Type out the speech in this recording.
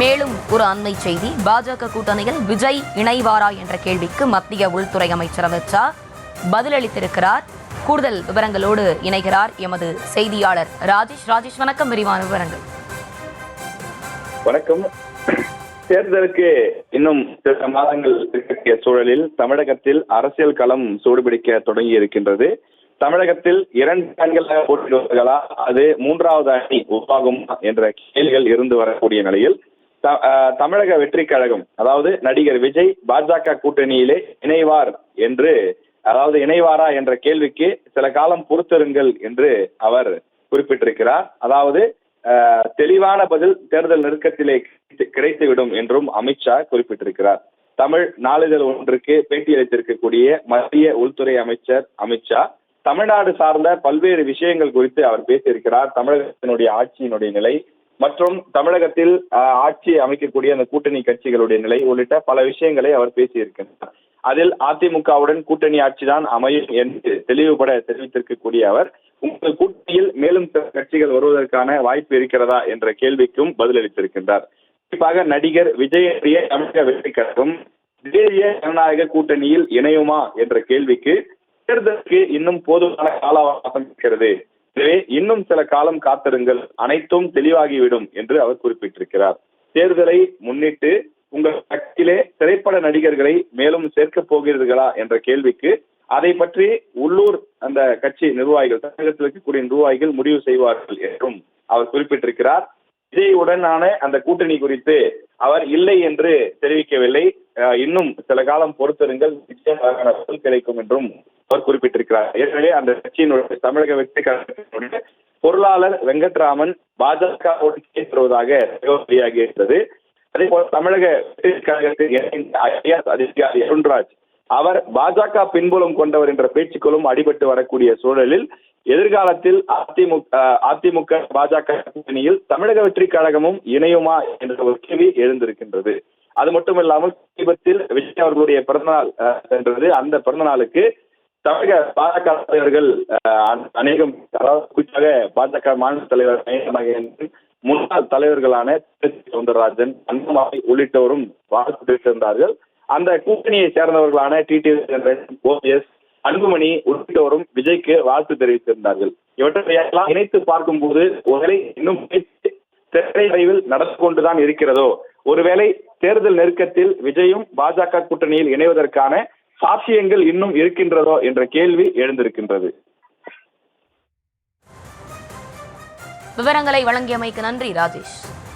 மேலும் ஒரு அண்மை செய்தி, பாஜக கூட்டணியில் விஜய் இணைவாரா என்ற கேள்விக்கு மத்திய உள்துறை அமைச்சர் அமித் ஷா பதிலளித்திருக்கிறார். கூடுதல் விவரங்களோடு இணைகிறார் எமது செய்தியாளர் ராஜேஷ். ராஜேஷ், வணக்கம். விரிவான விவரங்கள். வணக்கம். தேர்தலுக்கு இன்னும் சில மாதங்கள் இருக்கக்கூடிய சூழலில் தமிழகத்தில் அரசியல் களம் சூடுபிடிக்க தொடங்கி இருக்கின்றது. தமிழகத்தில் 2 அணிகளாக போட்டியிடுவார்களா, அது 3வது அணி உருவாகும் என்ற கேள்விகள் இருந்து வரக்கூடிய நிலையில் தமிழக வெற்றி கழகம், அதாவது நடிகர் விஜய் பாஜக கூட்டணியிலே இணைவாரா என்ற கேள்விக்கு சில காலம் பொறுத்திருங்கள் என்று அவர் குறிப்பிட்டிருக்கிறார். அதாவது தெளிவான பதில் தேர்தல் நெருக்கத்திலே கிடைத்துவிடும் என்றும் அமித்ஷா குறிப்பிட்டிருக்கிறார். தமிழ் நாளிதழ் ஒன்றுக்கு பேட்டியளித்திருக்கக்கூடிய மத்திய உள்துறை அமைச்சர் அமித்ஷா தமிழ்நாடு சார்ந்த பல்வேறு விஷயங்கள் குறித்து அவர் பேசியிருக்கிறார். தமிழகத்தினுடைய ஆட்சியினுடைய நிலை மற்றும் தமிழகத்தில் ஆட்சி அமைக்கக்கூடிய அந்த கூட்டணி கட்சிகளுடைய நிலை உள்ளிட்ட பல விஷயங்களை அவர் பேசியிருக்கிறார். அதில் அதிமுகவுடன் கூட்டணி ஆட்சிதான் அமையும் என்று தெளிவுபட தெரிவித்திருக்கக்கூடிய அவர், உங்கள் கூட்டணியில் மேலும் சில கட்சிகள் வருவதற்கான வாய்ப்பு இருக்கிறதா என்ற கேள்விக்கும் பதிலளித்திருக்கின்றார். குறிப்பாக நடிகர் விஜயுடைய தமிழக வெற்றி கழகம் தேசிய ஜனநாயக கூட்டணியில் இணையுமா என்ற கேள்விக்கு தேர்தலுக்கு இன்னும் போதுமான கால அவகாசம் இருக்கிறது, எனவே இன்னும் சில காலம் காத்திருங்கள், அனைத்தும் தெளிவாகிவிடும் என்று அவர் குறிப்பிட்டிருக்கிறார். தேர்தலை முன்னிட்டு உங்கள் கட்சியிலே திரைப்பட நடிகர்களை மேலும் சேர்க்கப் போகிறீர்களா என்ற கேள்விக்கு அதை பற்றி உள்ளூர் அந்த கட்சி நிர்வாகிகள், தமிழகத்தில் இருக்கக்கூடிய நிர்வாகிகள் முடிவு செய்வார்கள் என்றும் அவர் குறிப்பிட்டிருக்கிறார். விஜயுடனான அந்த கூட்டணி குறித்து அவர் இல்லை என்று தெரிவிக்கவில்லை, இன்னும் சில காலம் பொறுத்திருங்கள், நிச்சயமாக பதில் கிடைக்கும் என்றும் அவர் குறிப்பிட்டிருக்கிறார். ஏற்கனவே அந்த கட்சியினுடைய தமிழக வெற்றி கழகத்தினுடைய பொருளாளர் வெங்கட்ராமன் பாஜகவோடு கேட்டுவதாக வெளியாகி இருந்தது. அதே போல தமிழக வெற்றி கழகத்தின் அதிகாரி அருண்ராஜ் அவர் பாஜக பின்புலம் கொண்டவர் என்ற பேச்சுக்களும் அடிபட்டு வரக்கூடிய சூழலில் எதிர்காலத்தில் அதிமுக பாஜக கூட்டணியில் தமிழக வெற்றி கழகமும் இணையுமா என்ற ஒரு கேள்வி எழுந்திருக்கின்றது. அது மட்டுமில்லாமல் சமீபத்தில் விஜய் அவர்களுடைய பிறந்தநாள் சென்றது. அந்த பிறந்த நாளுக்கு தமிழக பாஜக தலைவர்கள் அநேகம், அதாவது குறிப்பாக பாஜக மாநில தலைவர் முன்னாள் தலைவர்களான சவுந்தரராஜன், அன்புமணி உள்ளிட்டோரும் வாழ்த்து தெரிவித்திருந்தார்கள். அந்த கூட்டணியை சேர்ந்தவர்களான டிடிவி, ஓபிஎஸ், அன்புமணி உள்ளிட்டோரும் விஜய்க்கு வாழ்த்து தெரிவித்திருந்தார்கள். இவற்றையெல்லாம் இணைத்து பார்க்கும் போது ஒருவேளை இன்னும் விரைவில் நடந்து கொண்டுதான் இருக்கிறதோ, ஒருவேளை தேர்தல் நெருக்கத்தில் விஜயும் பாஜக கூட்டணியில் இணைவதற்கான சாத்தியங்கள் இன்னும் இருக்கின்றதோ என்ற கேள்வி எழுந்திருக்கின்றது. விவரங்களை வழங்கியமைக்கு நன்றி ராஜேஷ்.